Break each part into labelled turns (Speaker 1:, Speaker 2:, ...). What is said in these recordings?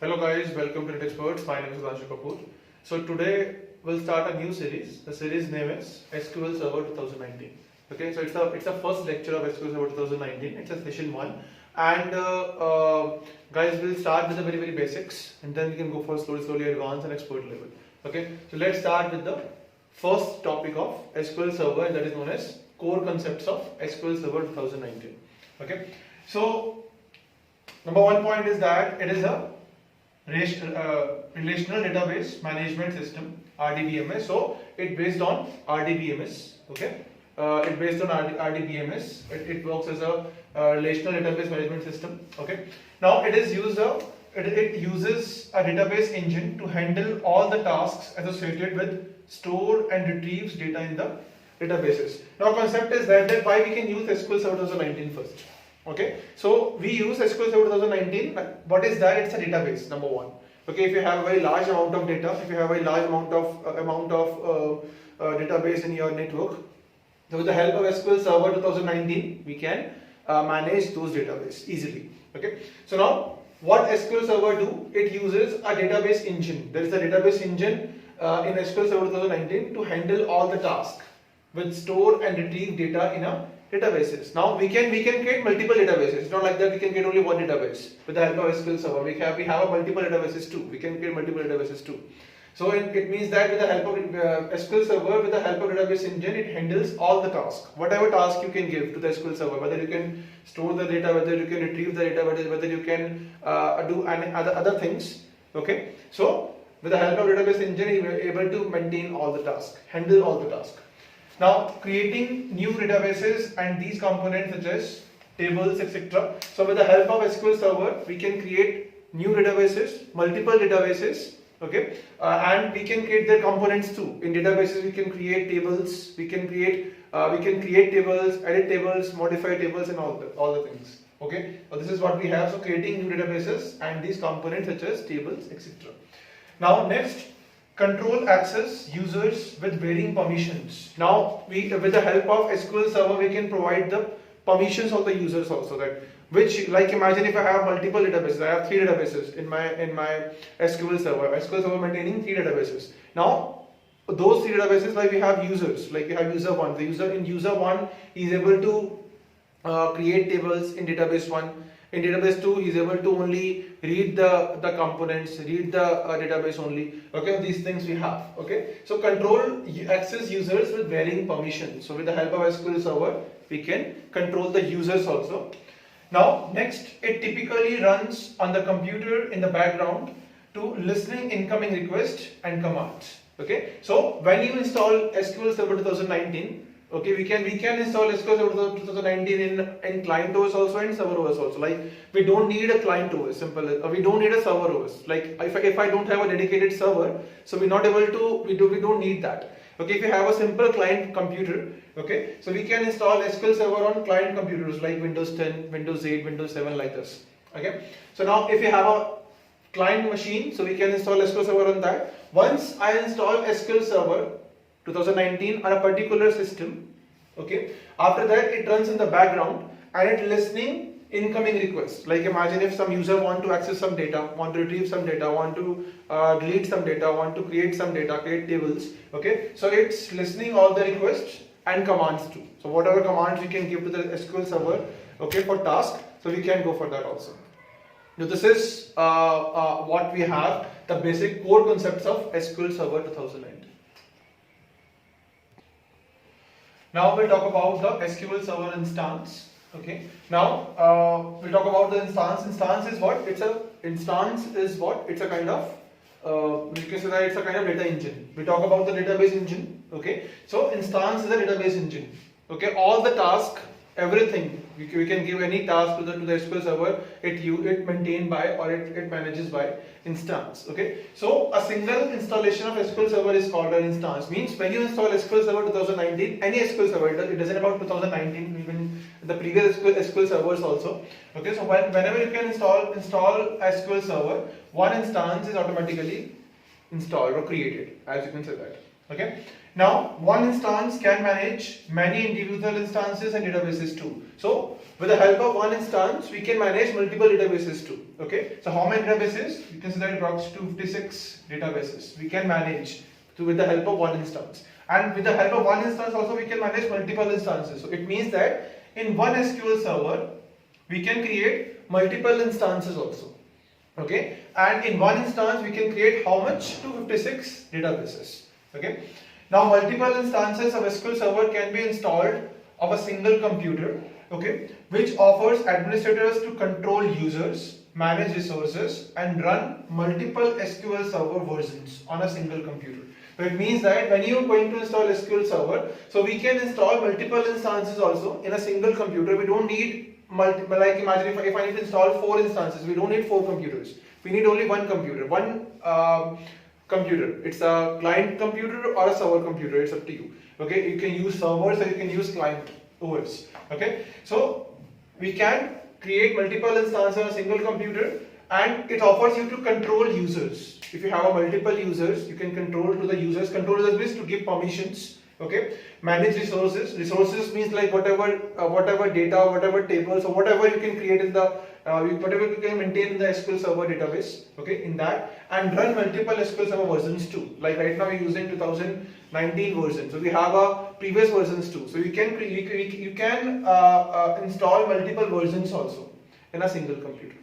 Speaker 1: Hello guys, welcome to Netexpertz. My name is Kapoor. So today we'll start a new series. The series name is SQL Server 2019. Okay, so it's the first lecture of SQL Server 2019. It's a session 1, and guys, we'll start with the very basics, and then we can go for slowly advanced and expert level. Okay, so let's start with the first topic of SQL Server, and that is known as core concepts of SQL Server 2019. Okay, so number one point is that it is a relational database management system, RDBMS. So it based on RDBMS. Okay, it based on RDBMS. It works as a relational database management system. Okay, now it uses a database engine to handle all the tasks associated with store and retrieves data in the databases. Now concept is that why we can use SQL Server 2019 first. Okay, so we use SQL Server 2019. What is that? It's a database, number one. Okay, if you have a very large amount of data, if you have a very large amount of database in your network, so with the help of SQL Server 2019, we can manage those database easily. Okay, so now what SQL Server do? It uses a database engine. There is a database engine in SQL Server 2019 to handle all the tasks with store and retrieve data in a databases. Now we can create multiple databases. It's not like that we can create only one database with the help of SQL Server. We have multiple databases too. We can create multiple databases too. So it means that with the help of SQL Server, with the help of database engine, it handles all the tasks. Whatever task you can give to the SQL Server, whether you can store the data, whether you can retrieve the data, whether you can do other things. Okay. So with the help of database engine, you are able to maintain all the tasks, handle all the tasks. Now creating new databases and these components such as tables, etc. So with the help of SQL Server, we can create new databases, multiple databases. Okay, and we can create their components too. In databases, we can create tables, we can create tables, edit tables, modify tables, and all the things. Okay, so this is what we have. So creating new databases and these components such as tables, etc. Now next, control access users with varying permissions. Now with the help of SQL Server, we can provide the permissions of the users also. That which, like, imagine if I have multiple databases. I have 3 databases in my SQL Server. SQL Server maintaining 3 databases. Now those 3 databases, like we have users, like we have user 1. The user 1 is able to create tables in database 1. In database 2, he is able to only read the components, read the database only. Okay, these things we have. Okay, so control access users with varying permissions. So with the help of SQL Server, we can control the users also. Now next, it typically runs on the computer in the background to listening incoming requests and commands. Okay, so when you install SQL Server 2019, okay, we can install SQL Server 2019 in client OS also and server OS also. Like we don't need a client OS, simple. We don't need a server OS. Like if I don't have a dedicated server, so we're not able to. We don't need that. Okay, if you have a simple client computer, okay, so we can install SQL Server on client computers like Windows 10, Windows 8, Windows 7, like this. Okay, so now if you have a client machine, so we can install SQL Server on that. Once I install SQL Server 2019 on a particular system, okay, after that it runs in the background and it listening incoming requests. Like imagine if some user want to access some data, want to retrieve some data, want to delete some data, want to create some data, create tables. Okay, so it's listening all the requests and commands too. So whatever commands we can give to the SQL Server, okay, for task, so we can go for that also. Now this is what we have, the basic core concepts of SQL Server 2019. Now we'll talk about the SQL Server instance. Okay. Now we'll talk about the instance. Instance is what? It's a kind of you can say that it's a kind of data engine. We talk about the database engine. Okay. So instance is a database engine. Okay. All the task, everything we can give any task to the SQL Server. It maintained by or it manages by instance. Okay, so a single installation of SQL Server is called an instance. Means when you install SQL Server 2019, any SQL Server, it doesn't about 2019, even the previous SQL servers also. Okay, so whenever you can install SQL Server, one instance is automatically installed or created, as you can say that. Okay, Now, one instance can manage many individual instances and databases too. So, with the help of one instance, we can manage multiple databases too. Okay. So, how many databases? You can say that approximately 256 databases we can manage with the help of one instance. And with the help of one instance also, we can manage multiple instances. So, it means that in one SQL server, we can create multiple instances also. Okay. And in one instance, we can create how much? 256 databases. Okay. Now, multiple instances of SQL Server can be installed of a single computer, okay, which offers administrators to control users, manage resources, and run multiple SQL Server versions on a single computer. So it means that when you are going to install SQL Server, so we can install multiple instances also in a single computer. We don't need multiple. Like imagine if I need to install 4 instances, we don't need 4 computers. We need only one computer, one computer. It's a client computer or a server computer, it's up to you. Okay, you can use servers or you can use client OS. Okay, so we can create multiple instances on a single computer, and it offers you to control users. If you have a multiple users, you can control to the users. Control means to give permissions. Okay, manage resources. Resources means like whatever data, whatever tables, or whatever you can create in the whatever you can maintain in the SQL Server database. Okay, in that, and run multiple SQL Server versions too. Like right now we're using 2019 version, so we have a previous versions too. So you can install multiple versions also in a single computer.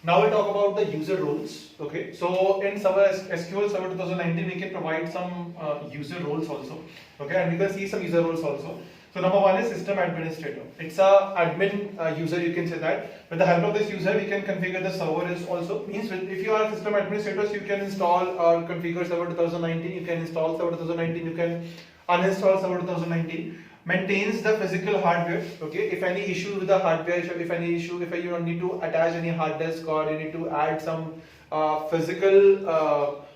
Speaker 1: Now we'll talk about the user roles. Okay, so in SQL Server 2019 we can provide some user roles also. Okay, and we can see some user roles also. So number one is system administrator. It's a admin user, you can say that. With the help of this user, we can configure the server is also. Means if you are a system administrator, so you can install or configure server 2019. You can install server 2019. You can uninstall server 2019. Maintains the physical hardware. Okay, if any issue with the hardware, if you need to attach any hard disk or you need to add some physical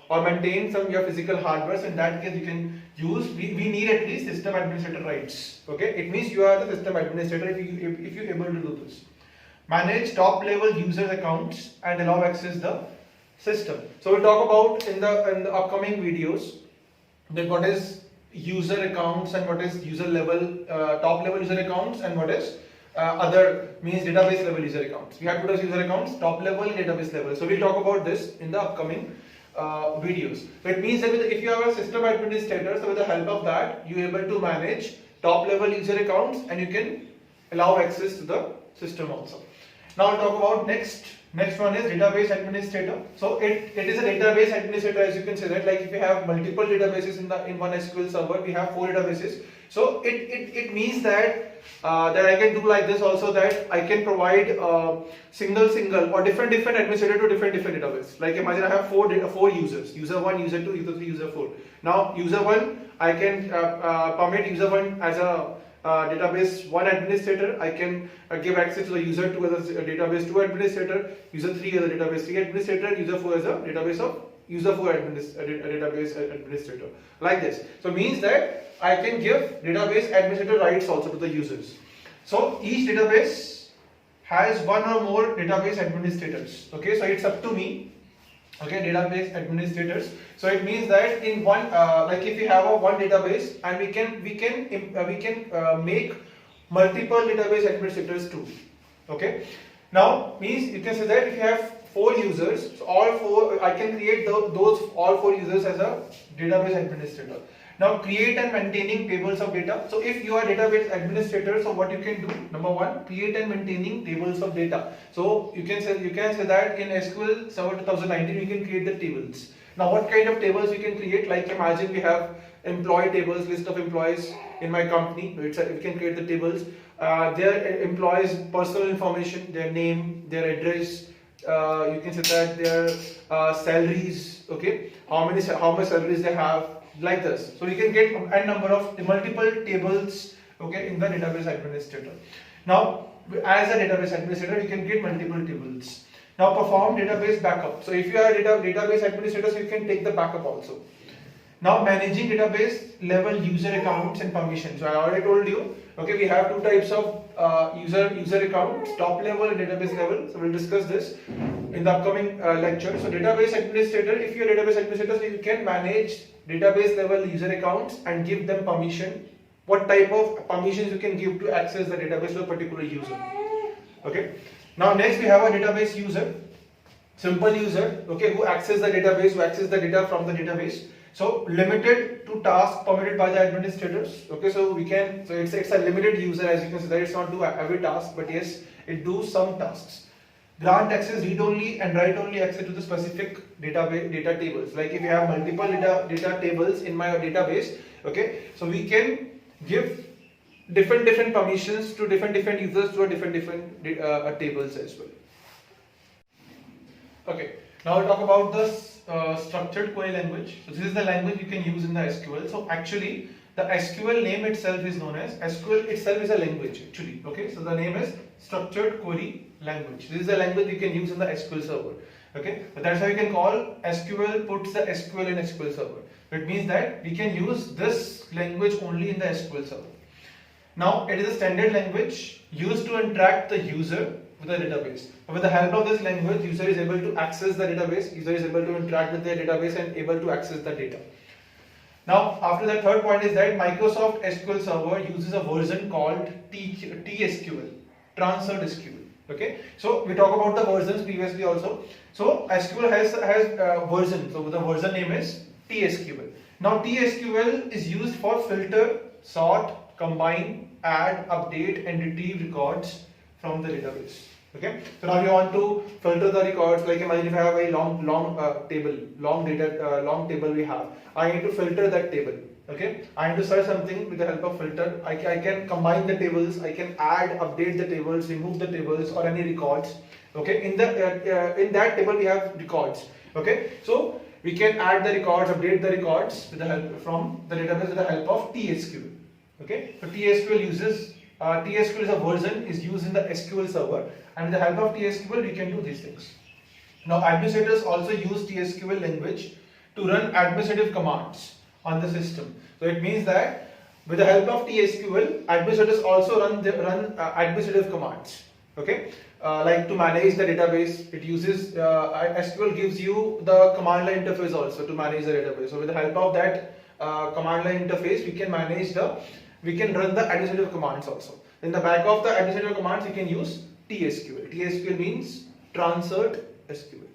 Speaker 1: or maintain some your physical hardware, so in that case you can use. We need at least system administrator rights. Okay, it means you are the system administrator if you're able to do this. Manage top level user accounts and allow access the system. So we'll talk about in the upcoming videos that what is user accounts and what is user level top level user accounts and what is other means database level user accounts. We have two types of user accounts, top level and database level. So we'll talk about this in the upcoming videos. So it means that if you have a system administrator, so with the help of that you are able to manage top level user accounts and you can allow access to the system also. Now I'll talk about next one is database administrator. So it is a database administrator, as you can say that, like if you have multiple databases in one SQL server, we have 4 databases. So it means that that I can do like this also, that I can provide single or different administrator to different database. Like imagine I have 4 users, user 1, user 2, user 3, user 4. Now user 1, I can permit user 1 as a database 1 administrator. I can give access to the user 2 as a database 2 administrator, user 3 as a database 3 administrator, user 4 as a database of user 4 database administrator, like this. So means that I can give database administrator rights also to the users. So each database has one or more database administrators. Okay, so it's up to me. Okay, database administrators. So it means that in one, like if we have a one database, and we can make multiple database administrators too. Okay. Now means you can say that if you have 4 users, so all 4 I can create those all 4 users as a database administrator. Now create and maintaining tables of data. So if you are database administrator, so what you can do, number one, create and maintaining tables of data. So you can say that in SQL Server 2019 you can create the tables. Now what kind of tables you can create? Like imagine we have employee tables, list of employees in my company. We can create the tables. Their employees' personal information, their name, their address. You can say that their salaries. Okay, how much salaries they have. Like this. So you can get a number of multiple tables, okay, in the database administrator. Now as a database administrator you can get multiple tables. Now perform database backup. So if you are a database administrator, so you can take the backup also. Now managing database level user accounts and permissions. So I already told you, okay, we have 2 types of user accounts, top level and database level. So we'll discuss this in the upcoming lecture. So database administrator, if you're a database administrator, so you can manage database level user accounts and give them permission. What type of permissions you can give to access the database to a particular user. Okay. Now next we have a database user, simple user, okay, who access the database, who access the data from the database. So limited to tasks permitted by the administrators. Okay, so it's a limited user, as you can see that it's not do every task, but yes, it do some tasks. Grant access, read only and write only access to the specific data tables. Like if you have multiple data tables in my database, okay, so we can give different permissions to different users to a different tables as well. Okay, now we'll talk about the structured query language. So this is the language you can use in the SQL. So actually the SQL name itself is known as, SQL itself is a language actually. Okay, so the name is structured query language. This is the language you can use in the SQL server. Okay, but that's how you can call SQL puts the SQL in SQL server. It means that we can use this language only in the SQL server. Now it is a standard language used to interact the user with the database. With the help of this language, user is able to access the database, user is able to interact with their database and able to access the data. Now after that, third point is that Microsoft SQL Server uses a version called TSQL, Transferred SQL. Okay, so we talk about the versions previously also. So SQL has version. So the version name is TSQL. Now TSQL is used for filter, sort, combine, add, update and retrieve records from the database. Okay, so now you want to filter the records. Like imagine if I have a long table we have. I need to filter that table. Okay, I need to search something with the help of filter. I can combine the tables. I can add, update the tables, remove the tables or any records. Okay, in that table we have records. Okay, so we can add the records, update the records with the help from the database with the help of TSQL. Okay, so TSQL is a version is used in the SQL server, and with the help of TSQL we can do these things. Now administrators also use TSQL language to run administrative commands on the system. So it means that with the help of TSQL, administrators also run administrative commands. Okay, like to manage the database, it uses SQL gives you the command line interface also to manage the database. So with the help of that command line interface, we can run the administrative commands also. In the back of the administrative commands, you can use TSQL. TSQL means Transferred SQL.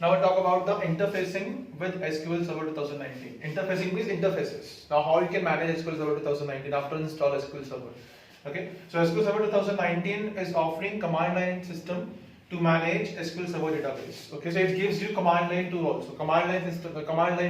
Speaker 1: Now we'll talk about the interfacing with SQL Server 2019. Interfacing means interfaces. Now how you can manage SQL Server 2019 after install SQL Server. Okay, so SQL Server 2019 is offering command line system to manage SQL Server database. Okay, so it gives you command line tool also, command line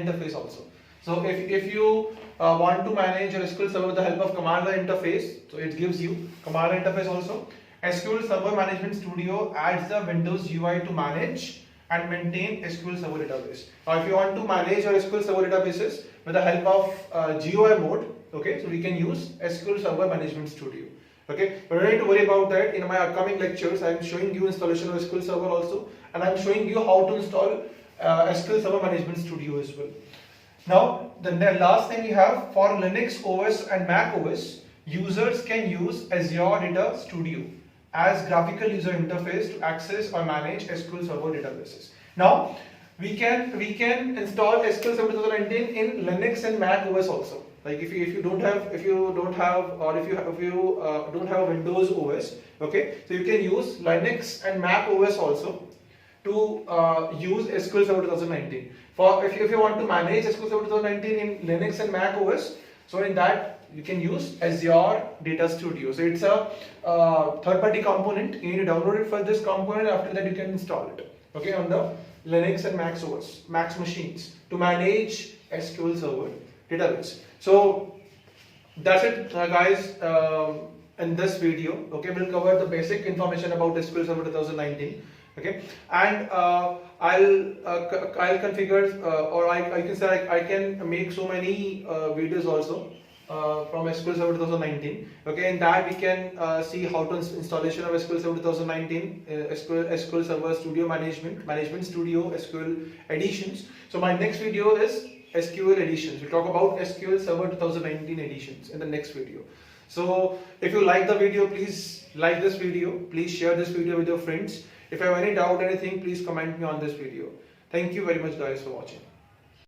Speaker 1: interface also. So if you want to manage your SQL Server with the help of command line interface, so it gives you command line interface also. SQL Server Management Studio adds the Windows UI to manage and maintain SQL Server database. Now if you want to manage your SQL Server databases with the help of GUI mode, okay, so we can use SQL Server Management Studio. Okay, but don't need to worry about that. In my upcoming lectures, I am showing you installation of SQL Server also, and I am showing you how to install SQL Server Management Studio as well. Now the last thing we have, for Linux OS and Mac OS, users can use Azure Data Studio as graphical user interface to access or manage SQL Server databases. Now we can install SQL Server 2019 in Linux and Mac OS also. Like if you don't have Windows OS, okay, so you can use Linux and Mac OS also to use SQL Server 2019. For if you want to manage SQL Server 2019 in Linux and Mac OS, so in that you can use Azure Data Studio. So it's a third-party component. You need to download it for this component. After that, you can install it. Okay, on the Linux and Mac OS, Mac machines to manage SQL Server database. So that's it, guys. In this video, okay, we'll cover the basic information about SQL Server 2019. Okay, and I'll configure or I can say I can make so many videos also from SQL Server 2019. Okay, in that we can see how to installation of SQL Server 2019, SQL Server Studio Management Studio, SQL Editions. So my next video is SQL Editions. We'll talk about SQL Server 2019 editions in the next video. So if you like the video, please like this video. Please share this video with your friends. If you have any doubt, anything, please comment me on this video. Thank you very much guys for watching.